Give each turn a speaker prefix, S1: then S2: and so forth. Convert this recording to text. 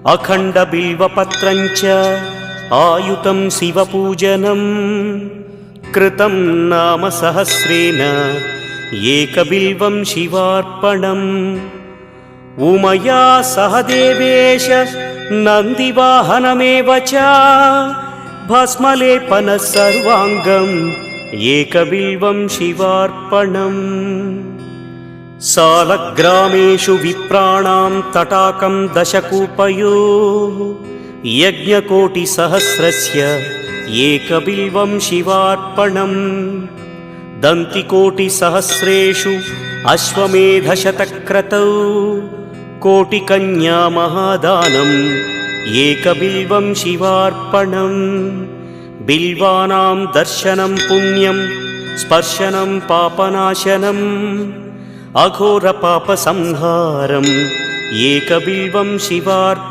S1: अखण्डबिल्वपत्रञ्च आयुतं शिवपूजनं कृतं नाम सहस्रेण एकबिल्वं शिवार्पणम् उमया सह देवेश नन्दिवाहनमेव च भस्मलेपनः सर्वाङ्गम् एकबिल्वं शिवार्पणम् सालग्रामेषु विप्राणां तटाकं दशकूपयोः यज्ञकोटिसहस्रस्य एकबिल्वं शिवार्पणम् दन्तिकोटिसहस्रेषु अश्वमेधशतक्रतौ कोटिकन्या महादानम् एकबिल्वं शिवार्पणम् बिल्वानां दर्शनं पुण्यं स्पर्शनं पापनाशनम् अघोरपापसंहारम् एकबिल्वं शिवार्पणम्।